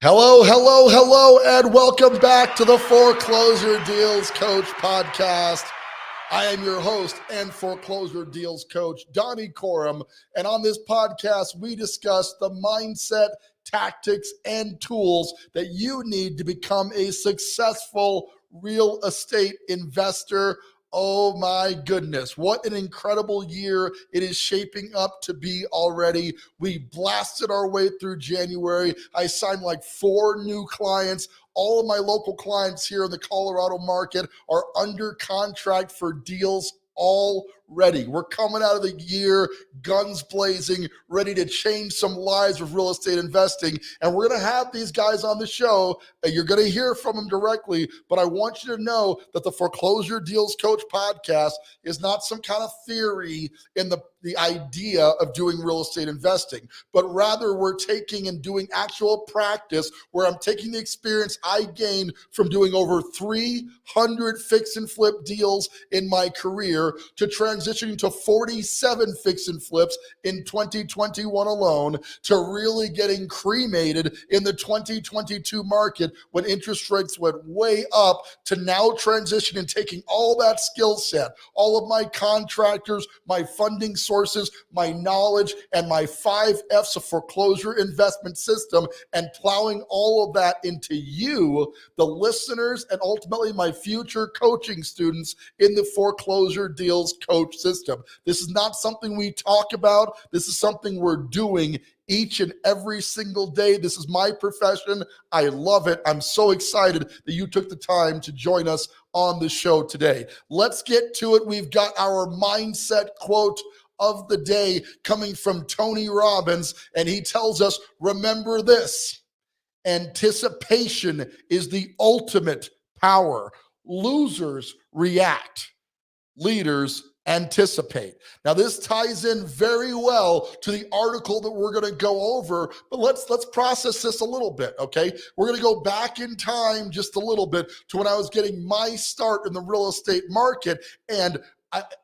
Hello, and welcome back to the Foreclosure Deals Coach podcast. I am your host and Foreclosure Deals Coach, Donnie Corum, and on this podcast, we discuss the mindset, tactics, and tools that you need to become a successful real estate investor. Oh my goodness, what an incredible year it is shaping up to be already. We blasted our way through January. I signed like 4 new clients. All of my local clients here in the Colorado market are under contract for deals already. We're coming out of the year guns blazing, ready to change some lives with real estate investing. And we're going to have these guys on the show. You're going to hear from them directly, but I want you to know that the Foreclosure Deals Coach podcast is not some kind of theory in the idea of doing real estate investing, but rather we're taking and doing actual practice where I'm taking the experience I gained from doing over 300 fix and flip deals in my career to transitioning to 47 fix and flips in 2021 alone, to really getting cremated in the 2022 market when interest rates went way up, to now transition and taking all that skill set, all of my contractors, my funding sources, my knowledge, and my 5 F's of foreclosure investment system, and plowing all of that into you, the listeners, and ultimately my future coaching students in the Foreclosure Deals Coach system. This is not something we talk about. This is something we're doing each and every single day. This is my profession. I love it. I'm so excited that you took the time to join us on the show today. Let's get to it. We've got our mindset quote of the day coming from Tony Robbins, and he tells us, remember this: anticipation is the ultimate power. Losers react, leaders anticipate. Now, this ties in very well to the article that we're going to go over, but let's process this a little bit, okay? We're going to go back in time just a little bit to when I was getting my start in the real estate market, and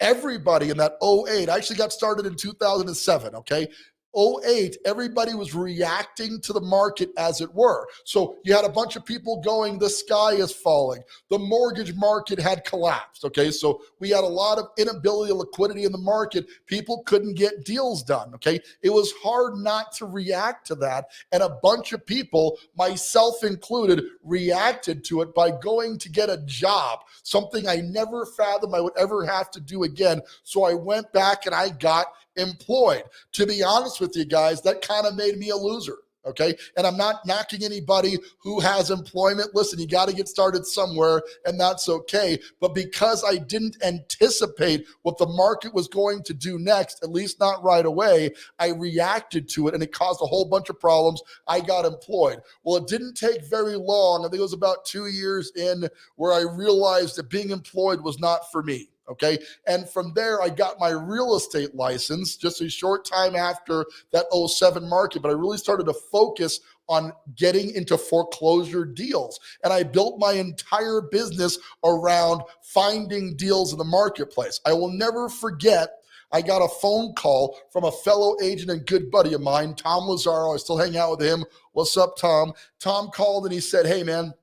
everybody in that '08, I actually got started in 2007, okay? '08, everybody was reacting to the market as it were. So you had a bunch of people going, the sky is falling. The mortgage market had collapsed, okay? So we had a lot of inability of liquidity in the market. People couldn't get deals done, okay? It was hard not to react to that. And a bunch of people, myself included, reacted to it by going to get a job, something I never fathomed I would ever have to do again. So I went back and I got employed. To be honest with you guys, that kind of made me a loser. Okay. And I'm not knocking anybody who has employment. Listen, you got to get started somewhere, and that's okay. But because I didn't anticipate what the market was going to do next, at least not right away, I reacted to it, and it caused a whole bunch of problems. I got employed. Well, it didn't take very long. I think it was about 2 years in where I realized that being employed was not for me. Okay. And from there, I got my real estate license just a short time after that '07 market. But I really started to focus on getting into foreclosure deals. And I built my entire business around finding deals in the marketplace. I will never forget, I got a phone call from a fellow agent and good buddy of mine, Tom Lazaro. I still hang out with him. What's up, Tom? Tom called and he said, hey, man,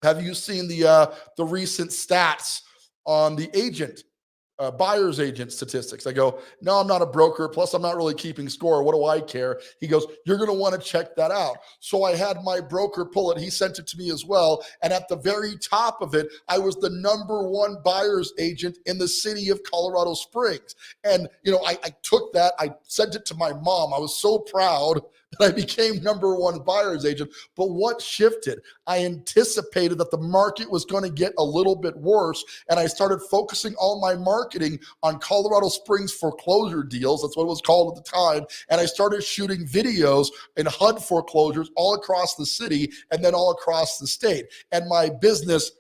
have you seen the recent stats on the buyer's agent statistics? I go, no, I'm not a broker. Plus, I'm not really keeping score. What do I care? He goes, you're going to want to check that out. So I had my broker pull it. He sent it to me as well. And at the very top of it, I was the #1 buyer's agent in the city of Colorado Springs. And, I took that. I sent it to my mom. I was so proud that I became #1 buyer's agent. But what shifted? I anticipated that the market was going to get a little bit worse, and I started focusing all my marketing on Colorado Springs foreclosure deals. That's what it was called at the time. And I started shooting videos in HUD foreclosures all across the city and then all across the state. And my business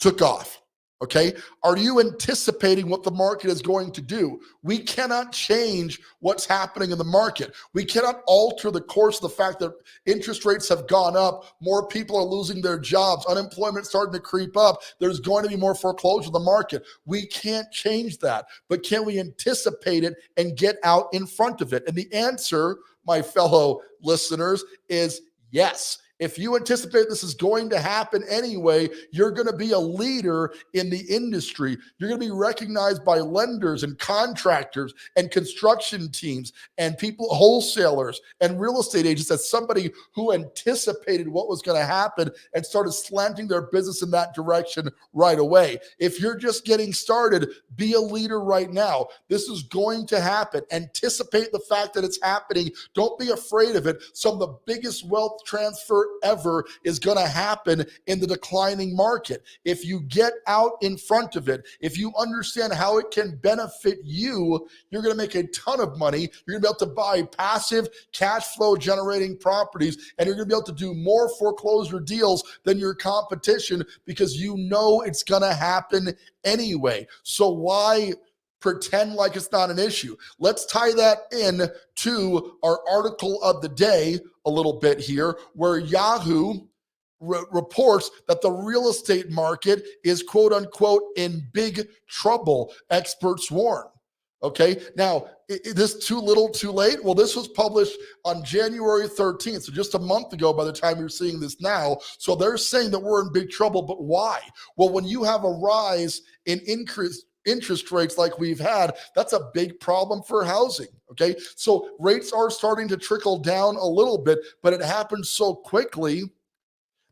took off. Okay. Are you anticipating what the market is going to do? We cannot change what's happening in the market. We cannot alter the course of the fact that interest rates have gone up. More people are losing their jobs. Unemployment starting to creep up. There's going to be more foreclosure in the market. We can't change that, but can we anticipate it and get out in front of it? And the answer, my fellow listeners, is yes. If you anticipate this is going to happen anyway, you're going to be a leader in the industry. You're going to be recognized by lenders and contractors and construction teams and people, wholesalers and real estate agents as somebody who anticipated what was going to happen and started slanting their business in that direction right away. If you're just getting started, be a leader right now. This is going to happen. Anticipate the fact that it's happening. Don't be afraid of it. Some of the biggest wealth transfer ever is going to happen in the declining market. If you get out in front of it, if you understand how it can benefit you, you're going to make a ton of money. You're going to be able to buy passive cash flow generating properties, and you're going to be able to do more foreclosure deals than your competition because you know it's going to happen anyway. So why pretend like it's not an issue? Let's tie that in to our article of the day a little bit here, where Yahoo reports that the real estate market is quote unquote in big trouble, experts warn. Okay, now is this too little too late? Well, this was published on January 13th, so just a month ago by the time you're seeing this now. So they're saying that we're in big trouble, but why? Well, when you have a rise in interest rates like we've had, that's a big problem for housing. Okay, so rates are starting to trickle down a little bit, but it happens so quickly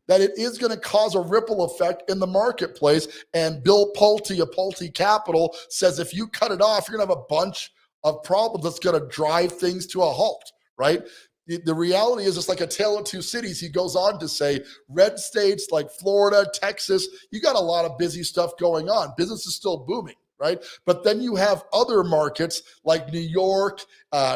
that it is going to cause a ripple effect in the marketplace. And Bill Pulte of Pulte Capital says if you cut it off, you're going to have a bunch of problems that's going to drive things to a halt, right? The reality is it's like a tale of two cities. He goes on to say red states like Florida, Texas, you got a lot of busy stuff going on. Business is still booming, right? But then you have other markets like New York,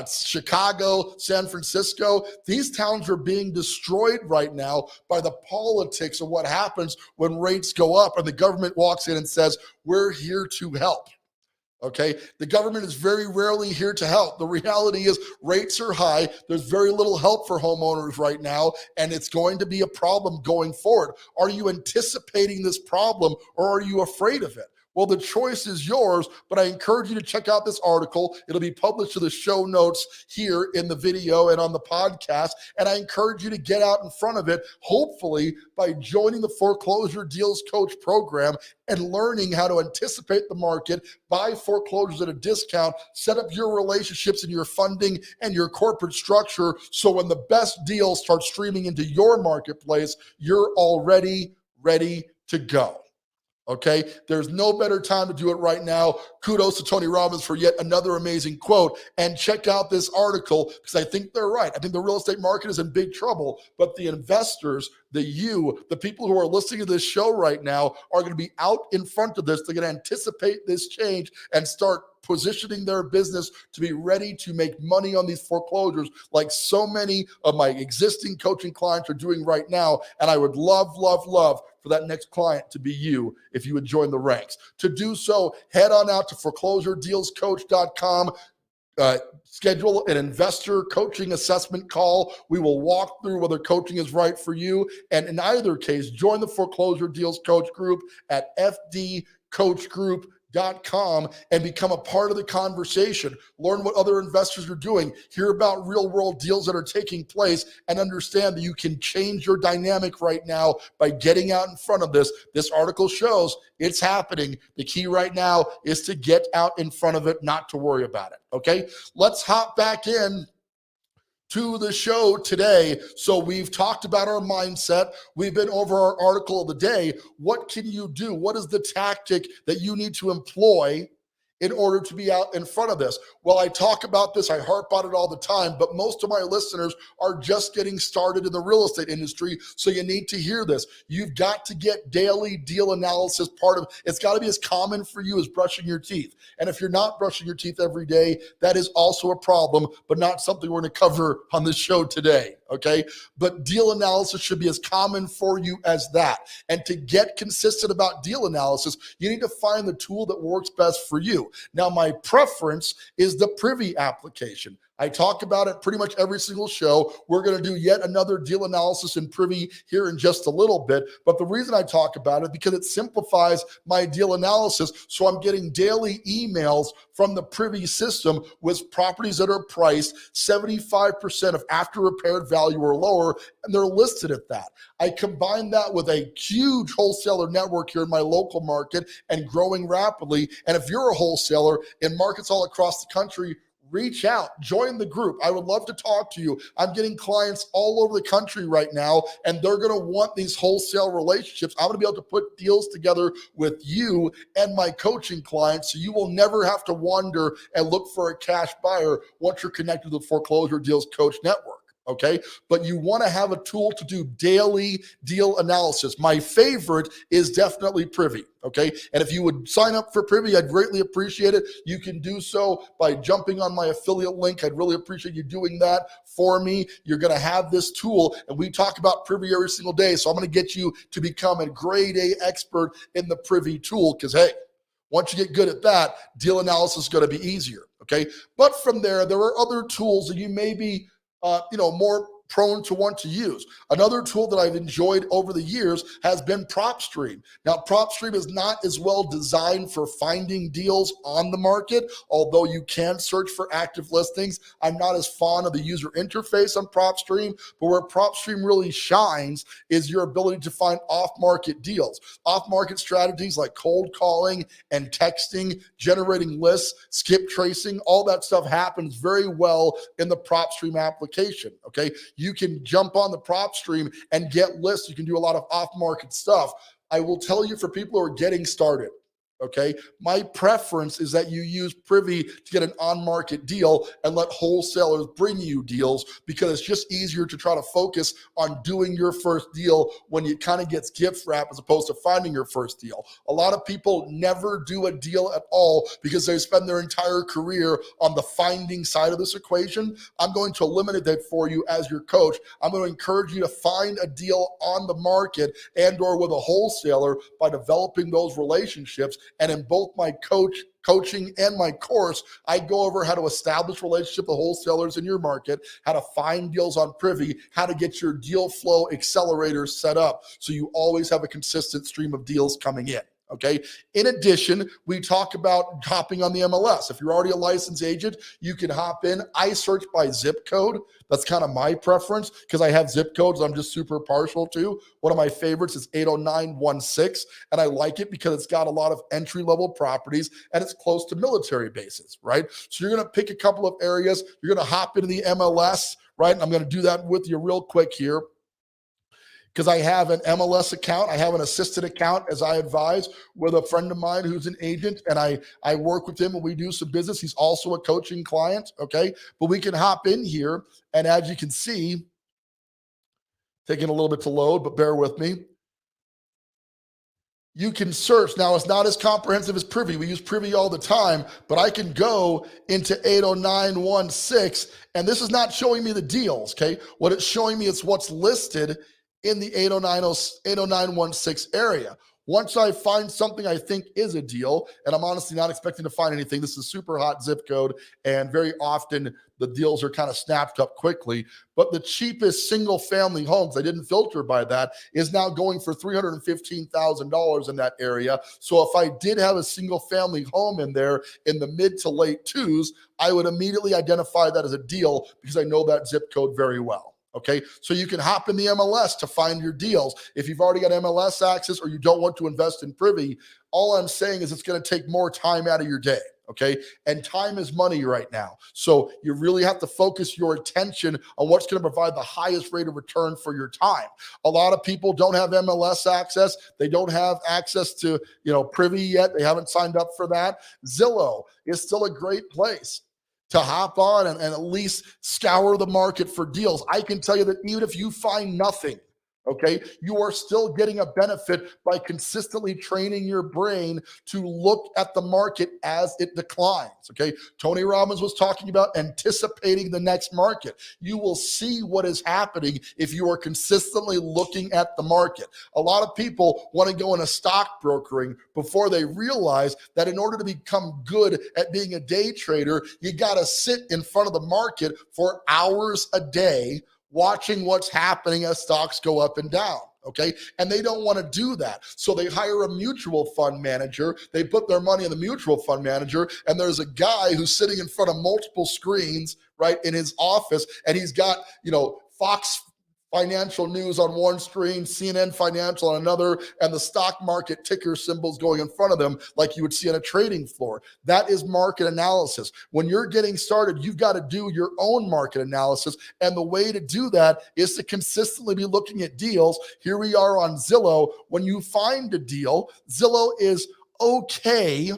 Chicago, San Francisco. These towns are being destroyed right now by the politics of what happens when rates go up and the government walks in and says, we're here to help. Okay, the government is very rarely here to help. The reality is rates are high. There's very little help for homeowners right now, and it's going to be a problem going forward. Are you anticipating this problem or are you afraid of it? Well, the choice is yours, but I encourage you to check out this article. It'll be published to the show notes here in the video and on the podcast. And I encourage you to get out in front of it, hopefully by joining the Foreclosure Deals Coach program and learning how to anticipate the market, buy foreclosures at a discount, set up your relationships and your funding and your corporate structure. So when the best deals start streaming into your marketplace, you're already ready to go. Okay, there's no better time to do it right now. Kudos to Tony Robbins for yet another amazing quote. And check out this article because I think they're right. I think the real estate market is in big trouble, but the investors, the people who are listening to this show right now are going to be out in front of this. They're going to anticipate this change and start positioning their business to be ready to make money on these foreclosures like so many of my existing coaching clients are doing right now. And I would love for that next client to be you if you would join the ranks. To do so, head on out to foreclosuredealscoach.com. Schedule an investor coaching assessment call. We will walk through whether coaching is right for you. And in either case, join the Foreclosure Deals Coach group at fdcoachgroup.com and become a part of the conversation. Learn what other investors are doing, hear about real world deals that are taking place, and understand that you can change your dynamic right now by getting out in front of this. This article shows it's happening. The key right now is to get out in front of it, not to worry about it. Okay, let's hop back in to the show today. So we've talked about our mindset. We've been over our article of the day. What can you do? What is the tactic that you need to employ in order to be out in front of this? Well, I talk about this, I harp on it all the time, but most of my listeners are just getting started in the real estate industry, so you need to hear this. You've got to get daily deal analysis part of it. It's got to be as common for you as brushing your teeth. And if you're not brushing your teeth every day, that is also a problem, but not something we're going to cover on this show today, okay? But deal analysis should be as common for you as that. And to get consistent about deal analysis, you need to find the tool that works best for you. Now, my preference is the Privy application. I talk about it pretty much every single show. We're going to do yet another deal analysis in Privy here in just a little bit. But the reason I talk about it because it simplifies my deal analysis. So I'm getting daily emails from the Privy system with properties that are priced 75% of after repaired value or lower, and they're listed at that. I combine that with a huge wholesaler network here in my local market and growing rapidly. And if you're a wholesaler in markets all across the country, reach out, join the group. I would love to talk to you. I'm getting clients all over the country right now, and they're going to want these wholesale relationships. I'm going to be able to put deals together with you and my coaching clients, so you will never have to wander and look for a cash buyer once you're connected to the Foreclosure Deals Coach Network. Okay, but you want to have a tool to do daily deal analysis. My favorite is definitely Privy. Okay, and if you would sign up for Privy, I'd greatly appreciate it. You can do so by jumping on my affiliate link. I'd really appreciate you doing that for me. You're going to have this tool, and we talk about Privy every single day. So I'm going to get you to become a grade A expert in the Privy tool because, hey, once you get good at that, deal analysis is going to be easier. Okay, but from there are other tools that you may be more prone to want to use. Another tool that I've enjoyed over the years has been PropStream. Now, PropStream is not as well designed for finding deals on the market, although you can search for active listings. I'm not as fond of the user interface on PropStream, but where PropStream really shines is your ability to find off-market deals. Off-market strategies like cold calling and texting, generating lists, skip tracing, all that stuff happens very well in the PropStream application, okay? You can jump on the PropStream and get lists. You can do a lot of off-market stuff. I will tell you, for people who are getting started, okay, my preference is that you use Privy to get an on-market deal and let wholesalers bring you deals, because it's just easier to try to focus on doing your first deal when it kind of gets gift wrap as opposed to finding your first deal. A lot of people never do a deal at all because they spend their entire career on the finding side of this equation. I'm going to eliminate that for you as your coach. I'm going to encourage you to find a deal on the market and or with a wholesaler by developing those relationships. And in both my coaching and my course, I go over how to establish relationship with wholesalers in your market, how to find deals on Privy, how to get your deal flow accelerator set up so you always have a consistent stream of deals coming in. Okay. In addition, we talk about hopping on the MLS. If you're already a licensed agent, you can hop in. I search by zip code. That's kind of my preference because I have zip codes I'm just super partial to. One of my favorites is 80916, and I like it because it's got a lot of entry-level properties and it's close to military bases, right? So you're going to pick a couple of areas. You're going to hop into the MLS, right? And I'm going to do that with you real quick here, because I have an MLS account. I have an assisted account, as I advise, with a friend of mine who's an agent, and I work with him and we do some business. He's also a coaching client, okay? But we can hop in here, and as you can see, taking a little bit to load, but bear with me. You can search. Now, it's not as comprehensive as Privy. We use Privy all the time, but I can go into 80916, and this is not showing me the deals, okay? What it's showing me is what's listed in the 80916 area. Once I find something I think is a deal, and I'm honestly not expecting to find anything, this is a super hot zip code, and very often the deals are kind of snapped up quickly, but the cheapest single family homes, I didn't filter by that, is now going for $315,000 in that area. So if I did have a single family home in there in the mid to late twos, I would immediately identify that as a deal because I know that zip code very well. Okay, so you can hop in the MLS to find your deals. If you've already got MLS access or you don't want to invest in Privy, all I'm saying is it's going to take more time out of your day. Okay, and time is money right now. So you really have to focus your attention on what's going to provide the highest rate of return for your time. A lot of people don't have MLS access. They don't have access to, Privy yet. They haven't signed up for that. Zillow is still a great place to hop on and at least scour the market for deals. I can tell you that even if you find nothing, Okay, you are still getting a benefit by consistently training your brain to look at the market as it declines. Okay, Tony Robbins was talking about anticipating the next market. You will see what is happening if you are consistently looking at the market. A lot of people want to go into stock brokering before they realize that in order to become good at being a day trader, you got to sit in front of the market for hours a day watching what's happening as stocks go up and down. Okay. And they don't want to do that. So they hire a mutual fund manager. They put their money in the mutual fund manager. And there's a guy who's sitting in front of multiple screens, right, in his office. And he's got, Fox Financial News on one screen, CNN Financial on another, and the stock market ticker symbols going in front of them like you would see on a trading floor. That is market analysis. When you're getting started, you've got to do your own market analysis. And the way to do that is to consistently be looking at deals. Here we are on Zillow. When you find a deal, Zillow is okay,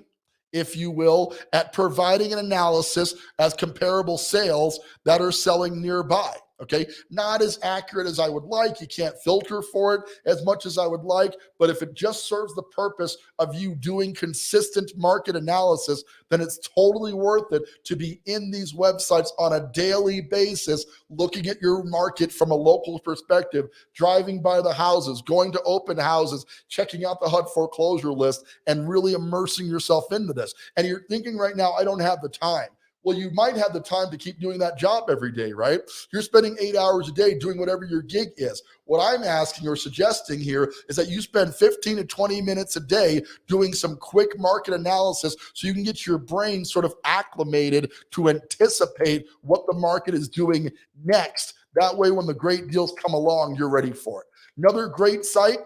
if you will, at providing an analysis as comparable sales that are selling nearby. Okay, not as accurate as I would like. You can't filter for it as much as I would like. But if it just serves the purpose of you doing consistent market analysis, then it's totally worth it to be in these websites on a daily basis, looking at your market from a local perspective, driving by the houses, going to open houses, checking out the HUD foreclosure list, and really immersing yourself into this. And you're thinking right now, I don't have the time. Well, you might have the time to keep doing that job every day, right? You're spending 8 hours a day doing whatever your gig is. What I'm asking or suggesting here is that you spend 15 to 20 minutes a day doing some quick market analysis so you can get your brain sort of acclimated to anticipate what the market is doing next. That way, when the great deals come along, you're ready for it. Another great site,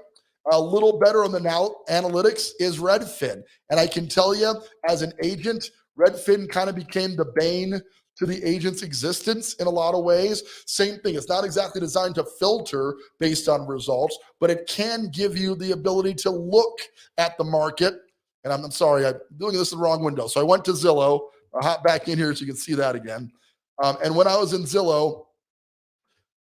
a little better on the analytics, is Redfin. And I can tell you, as an agent, Redfin kind of became the bane to the agent's existence in a lot of ways. Same thing. It's not exactly designed to filter based on results, but it can give you the ability to look at the market. And I'm sorry, I'm doing this in the wrong window. So I went to Zillow. I'll hop back in here so you can see that again. And when I was in Zillow,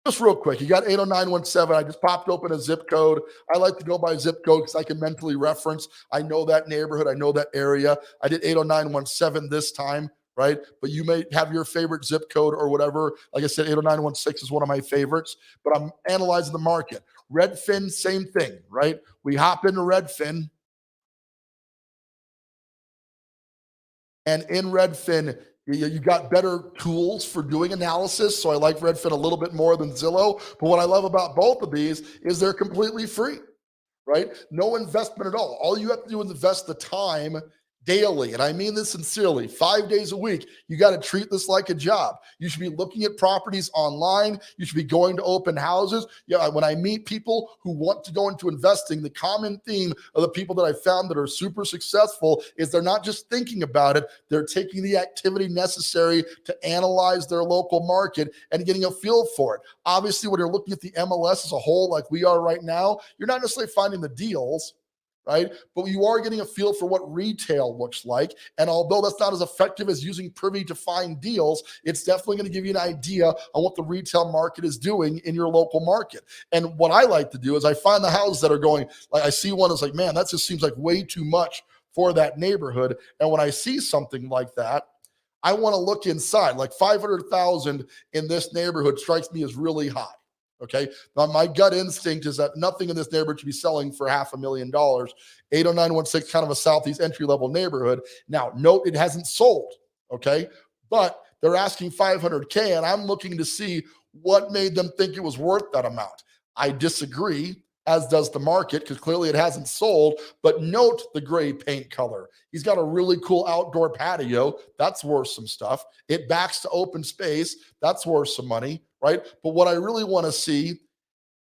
just real quick, you got 80917. I just popped open a zip code. I like to go by zip code because I can mentally reference. I know that neighborhood. I know that area. I did 80917 this time, right? But you may have your favorite zip code or whatever. Like I said, 80916 is one of my favorites, but I'm analyzing the market. Redfin, same thing, right? We hop into Redfin, and in Redfin, you got better tools for doing analysis. So I like Redfin a little bit more than Zillow. But what I love about both of these is they're completely free, right? No investment at all. All you have to do is invest the time daily. And I mean this sincerely, 5 days a week. You got to treat this like a job. You should be looking at properties online. You should be going to open houses. Yeah, when I meet people who want to go into investing, the common theme of the people that I found that are super successful is they're not just thinking about it, they're taking the activity necessary to analyze their local market and getting a feel for it. Obviously, when you're looking at the MLS as a whole, like we are right now, you're not necessarily finding the deals, right? But you are getting a feel for what retail looks like. And although that's not as effective as using Privy to find deals, it's definitely going to give you an idea on what the retail market is doing in your local market. And what I like to do is I find the houses that are going, like I see one that's like, man, that just seems like way too much for that neighborhood. And when I see something like that, I want to look inside. Like 500,000 in this neighborhood strikes me as really high. Okay. Now, my gut instinct is that nothing in this neighborhood should be selling for $500,000. 80916, kind of a Southeast entry level neighborhood. Now, note it hasn't sold. Okay. But they're asking 500K, and I'm looking to see what made them think it was worth that amount. I disagree, as does the market, because clearly it hasn't sold. But note the gray paint color. He's got a really cool outdoor patio. That's worth some stuff. It backs to open space. That's worth some money, right? But what I really want to see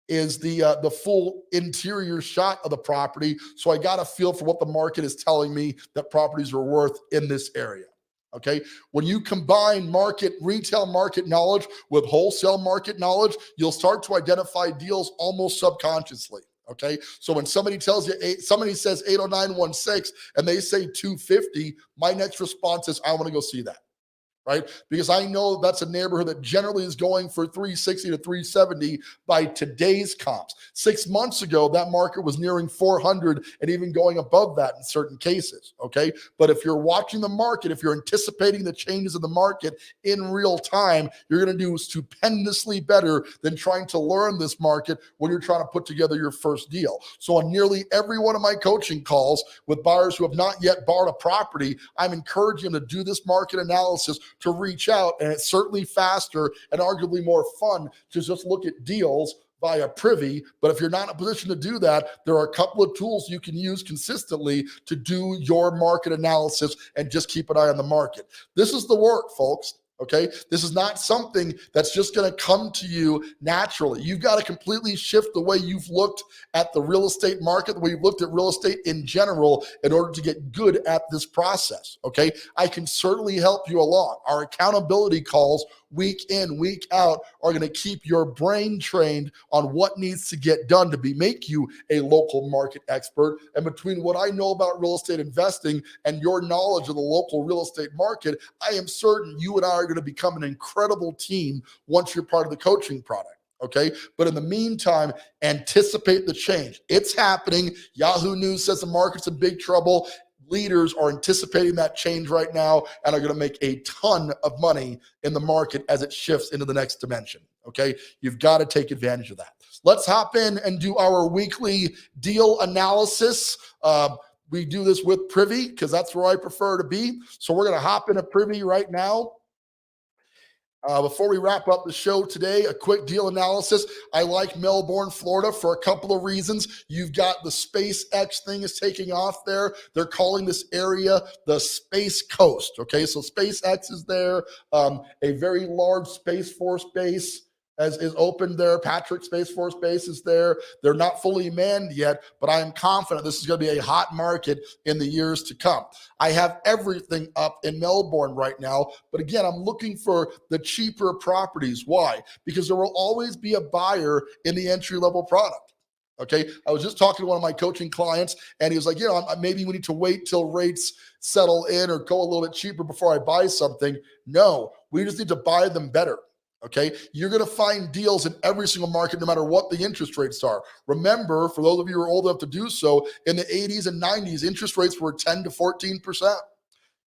is the full interior shot of the property. So I got a feel for what the market is telling me that properties are worth in this area. Okay. When you combine retail market knowledge with wholesale market knowledge, you'll start to identify deals almost subconsciously. Okay. So when somebody says 80916 and they say 250, my next response is, I want to go see that. right? Because I know that's a neighborhood that generally is going for 360 to 370 by today's comps. 6 months ago, that market was nearing 400 and even going above that in certain cases, okay? But if you're watching the market, if you're anticipating the changes in the market in real time, you're going to do stupendously better than trying to learn this market when you're trying to put together your first deal. So on nearly every one of my coaching calls with buyers who have not yet bought a property, I'm encouraging them to do this market analysis, to reach out, and it's certainly faster and arguably more fun to just look at deals via Privy. But if you're not in a position to do that, there are a couple of tools you can use consistently to do your market analysis and just keep an eye on the market. This is the work, folks. Okay, this is not something that's just going to come to you naturally. You've got to completely shift the way you've looked at the real estate market, the way you've looked at real estate in general, in order to get good at this process. Okay, I can certainly help you along. Our accountability calls week in, week out are going to keep your brain trained on what needs to get done to make you a local market expert. And between what I know about real estate investing and your knowledge of the local real estate market, I am certain you and I are going to become an incredible team once you're part of the coaching product. Okay. But in the meantime, anticipate the change. It's happening. Yahoo News says the market's in big trouble. Leaders are anticipating that change right now and are going to make a ton of money in the market as it shifts into the next dimension. Okay. You've got to take advantage of that. Let's hop in and do our weekly deal analysis. We do this with Privy because that's where I prefer to be. So we're going to hop into Privy right now. Before we wrap up the show today, a quick deal analysis. I like Melbourne, Florida for a couple of reasons. You've got the SpaceX thing is taking off there. They're calling this area the Space Coast. Okay, so SpaceX is there. A very large Space Force base is open there. Patrick Space Force Base is there. They're not fully manned yet, but I am confident this is going to be a hot market in the years to come. I have everything up in Melbourne right now, but again, I'm looking for the cheaper properties. Why? Because there will always be a buyer in the entry-level product. Okay, I was just talking to one of my coaching clients, and he was like, maybe we need to wait till rates settle in or go a little bit cheaper before I buy something. No, we just need to buy them better. Okay, you're going to find deals in every single market, no matter what the interest rates are. Remember, for those of you who are old enough to do so, in the 80s and 90s, interest rates were 10 to 14%.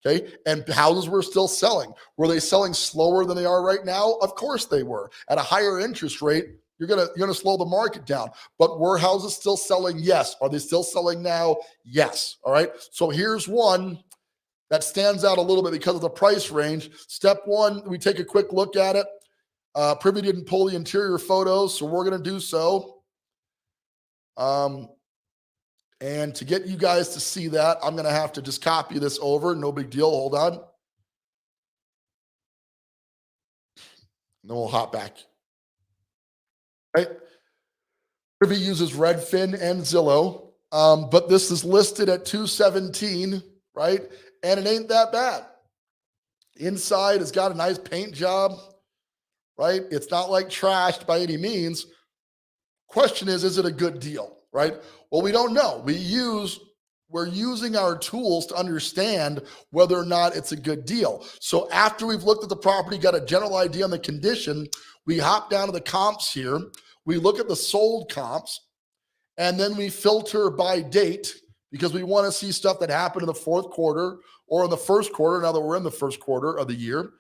Okay, and houses were still selling. Were they selling slower than they are right now? Of course they were. At a higher interest rate, you're gonna slow the market down. But were houses still selling? Yes. Are they still selling now? Yes. All right. So here's one that stands out a little bit because of the price range. Step one, we take a quick look at it. Privy didn't pull the interior photos, so we're going to do so. And to get you guys to see that, I'm going to have to just copy this over. No big deal. Hold on. And then we'll hop back. Right? Privy uses Redfin and Zillow, but this is listed at $217, right? And it ain't that bad. Inside, it's got a nice paint job. Right? It's not like trashed by any means. Question is it a good deal? Right? Well, we don't know. We're using our tools to understand whether or not it's a good deal. So after we've looked at the property, got a general idea on the condition, we hop down to the comps here. We look at the sold comps, and then we filter by date because we want to see stuff that happened in the fourth quarter or in the first quarter, now that we're in the first quarter of the year.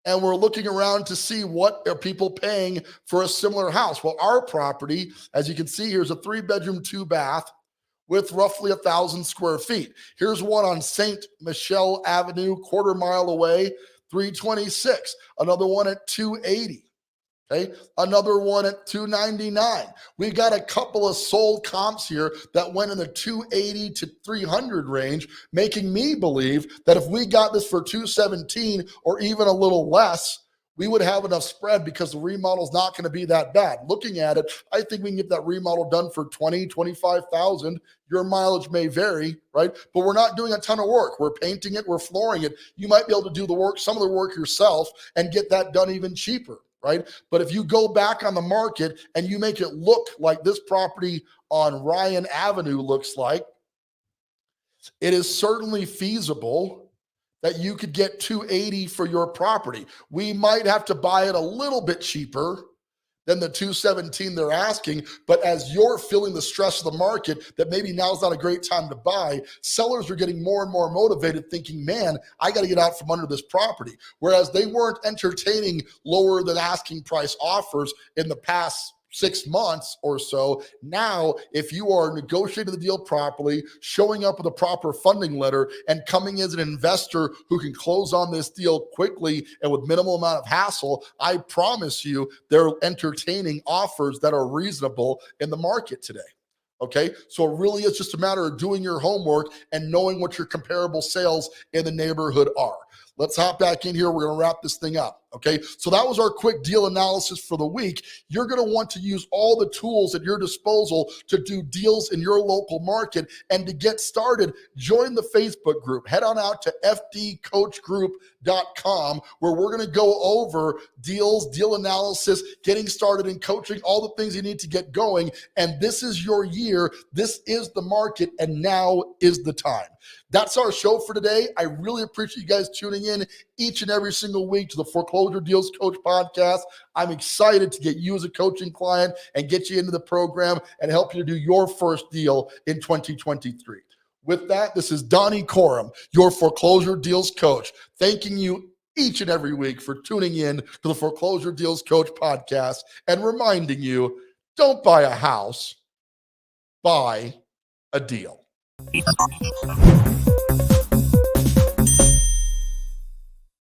And we're looking around to see what are people paying for a similar house. Well, our property, as you can see here, is a 3-bedroom, 2-bath with roughly 1,000 square feet. Here's one on St. Michel Avenue, quarter mile away, $326. Another one at $280. Okay, another one at $299. We've got a couple of sold comps here that went in the $280 to $300 range, making me believe that if we got this for $217 or even a little less, we would have enough spread because the remodel is not going to be that bad. Looking at it, I think we can get that remodel done for $20,000, $25,000. Your mileage may vary, right? But we're not doing a ton of work. We're painting it, we're flooring it. You might be able to do the work, some of the work yourself, and get that done even cheaper. Right? But if you go back on the market and you make it look like this property on Ryan Avenue looks like, it is certainly feasible that you could get 280 for your property. We might have to buy it a little bit cheaper than the 217 they're asking, but as you're feeling the stress of the market that maybe now's not a great time to buy, sellers are getting more and more motivated thinking, man, I got to get out from under this property. Whereas they weren't entertaining lower than asking price offers in the past 6 months or so. Now, if you are negotiating the deal properly, showing up with a proper funding letter, and coming as an investor who can close on this deal quickly and with minimal amount of hassle, I promise you they're entertaining offers that are reasonable in the market today. Okay, so it really is just a matter of doing your homework and knowing what your comparable sales in the neighborhood are. Let's hop back in here. We're going to wrap this thing up. Okay, so that was our quick deal analysis for the week. You're going to want to use all the tools at your disposal to do deals in your local market. And to get started, join the Facebook group. Head on out to fdcoachgroup.com, where we're going to go over deals, deal analysis, getting started in coaching, all the things you need to get going. And this is your year. This is the market, and now is the time. That's our show for today. I really appreciate you guys tuning in each and every single week to the Foreclosure Deals Coach podcast. I'm excited to get you as a coaching client and get you into the program and help you to do your first deal in 2023. With that, this is Donnie Coram, your Foreclosure Deals Coach, thanking you each and every week for tuning in to the Foreclosure Deals Coach podcast and reminding you, don't buy a house, buy a deal.